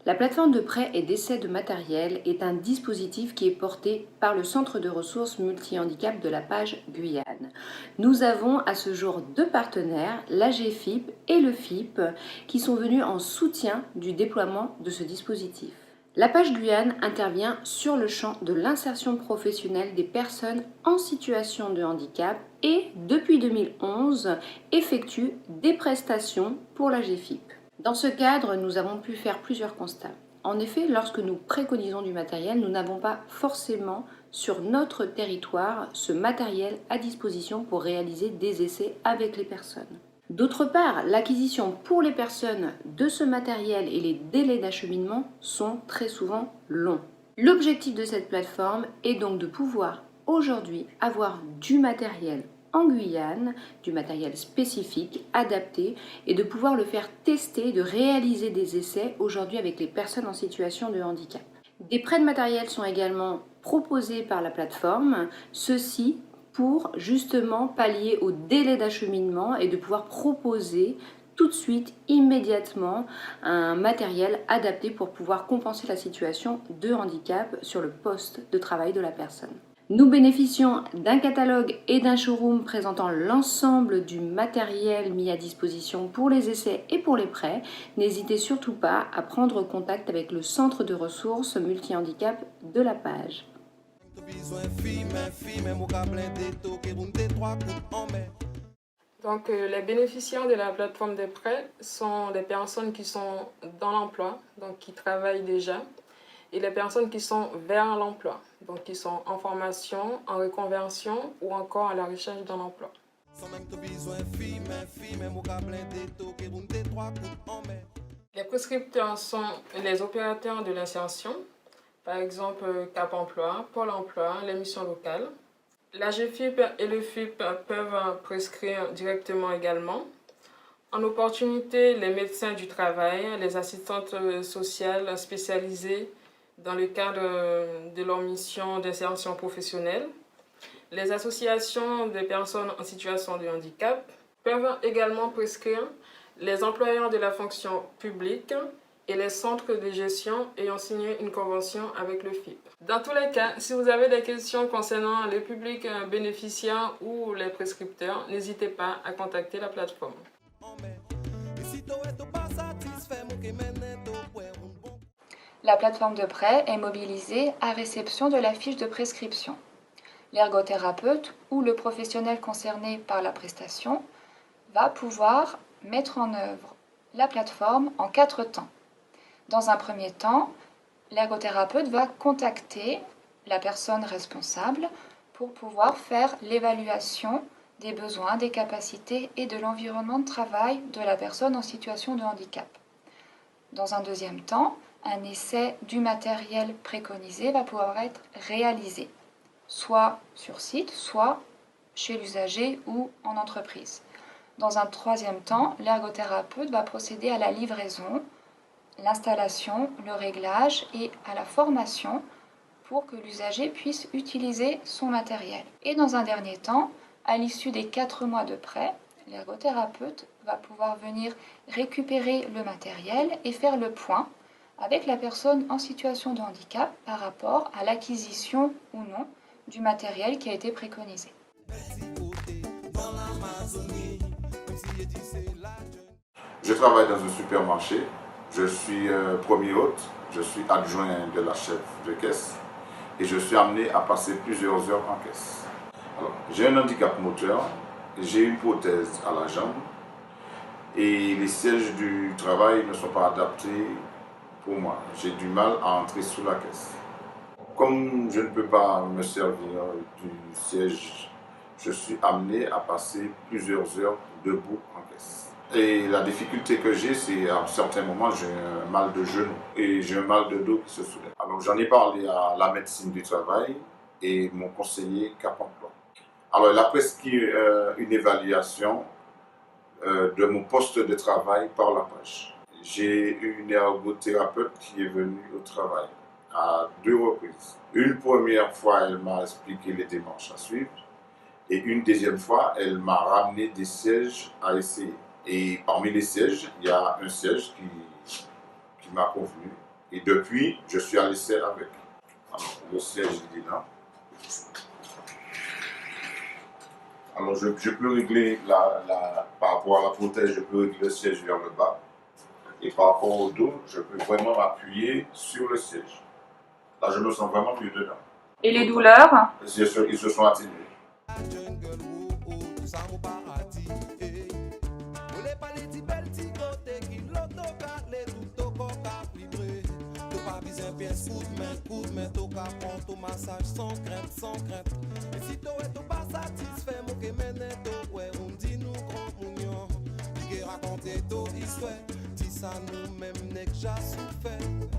La plateforme de prêt et d'essai de matériel est un dispositif qui est porté par le Centre de ressources multi-handicap de la Page Guyane. Nous avons à ce jour deux partenaires, l'AGFIP et le FIP, qui sont venus en soutien du déploiement de ce dispositif. La Page Guyane intervient sur le champ de l'insertion professionnelle des personnes en situation de handicap et, depuis 2011, effectue des prestations pour l'AGFIP. Dans ce cadre, nous avons pu faire plusieurs constats. En effet, lorsque nous préconisons du matériel, nous n'avons pas forcément sur notre territoire ce matériel à disposition pour réaliser des essais avec les personnes. D'autre part, l'acquisition pour les personnes de ce matériel et les délais d'acheminement sont très souvent longs. L'objectif de cette plateforme est donc de pouvoir aujourd'hui avoir du matériel en Guyane, du matériel spécifique, adapté, et de pouvoir le faire tester, de réaliser des essais aujourd'hui avec les personnes en situation de handicap. Des prêts de matériel sont également proposés par la plateforme, ceci pour justement pallier au délai d'acheminement et de pouvoir proposer tout de suite, immédiatement, un matériel adapté pour pouvoir compenser la situation de handicap sur le poste de travail de la personne. Nous bénéficions d'un catalogue et d'un showroom présentant l'ensemble du matériel mis à disposition pour les essais et pour les prêts. N'hésitez surtout pas à prendre contact avec le Centre de ressources multi-handicap de la Page. Donc, les bénéficiaires de la plateforme des prêts sont des personnes qui sont dans l'emploi, donc qui travaillent déjà, et les personnes qui sont vers l'emploi, donc qui sont en formation, en reconversion ou encore à la recherche d'un emploi. Les prescripteurs sont les opérateurs de l'insertion, par exemple Cap Emploi, Pôle Emploi, les missions locales. L'AGFIP et le FIP peuvent prescrire directement également. En opportunité, les médecins du travail, les assistantes sociales spécialisées dans le cadre de leur mission d'insertion professionnelle. Les associations de personnes en situation de handicap peuvent également prescrire les employeurs de la fonction publique et les centres de gestion ayant signé une convention avec le FIP. Dans tous les cas, si vous avez des questions concernant les publics bénéficiaires ou les prescripteurs, n'hésitez pas à contacter la plateforme. La plateforme de prêt est mobilisée à réception de la fiche de prescription. L'ergothérapeute ou le professionnel concerné par la prestation va pouvoir mettre en œuvre la plateforme en 4 temps. Dans un premier temps, l'ergothérapeute va contacter la personne responsable pour pouvoir faire l'évaluation des besoins, des capacités et de l'environnement de travail de la personne en situation de handicap. Dans un deuxième temps, un essai du matériel préconisé va pouvoir être réalisé, soit sur site, soit chez l'usager ou en entreprise. Dans un troisième temps, l'ergothérapeute va procéder à la livraison, l'installation, le réglage et à la formation pour que l'usager puisse utiliser son matériel. Et dans un dernier temps, à l'issue des 4 mois de prêt, l'ergothérapeute va pouvoir venir récupérer le matériel et faire le point avec la personne en situation de handicap par rapport à l'acquisition ou non du matériel qui a été préconisé. Je travaille dans un supermarché, je suis premier hôte, je suis adjoint de la chef de caisse et je suis amené à passer plusieurs heures en caisse. J'ai un handicap moteur, j'ai une prothèse à la jambe et les sièges du travail ne sont pas adaptés pour moi. J'ai du mal à entrer sous la caisse. Comme je ne peux pas me servir du siège, je suis amené à passer plusieurs heures debout en caisse. Et la difficulté que j'ai, c'est à un certain moment, j'ai un mal de genou et j'ai un mal de dos qui se soulève. Alors j'en ai parlé à la médecine du travail et mon conseiller Cap Emploi. Alors il a prescrit une évaluation de mon poste de travail par la Page. J'ai eu une ergothérapeute qui est venue au travail. à 2 reprises. Une première fois, elle m'a expliqué les démarches à suivre. Et une deuxième fois, elle m'a ramené des sièges à essayer. Et parmi les sièges, il y a un siège qui m'a convenu. Et depuis, je suis à l'essai avec. Alors, le siège, il est là. Alors, je peux régler par rapport à la prothèse, je peux régler le siège vers le bas. Et par rapport au dos, je peux vraiment m'appuyer sur le siège. Là, je me sens vraiment mieux dedans. Et les douleurs? Ils se sont atténués. Raconter ton histoire, si ça nous même n'est que j'ai souffert.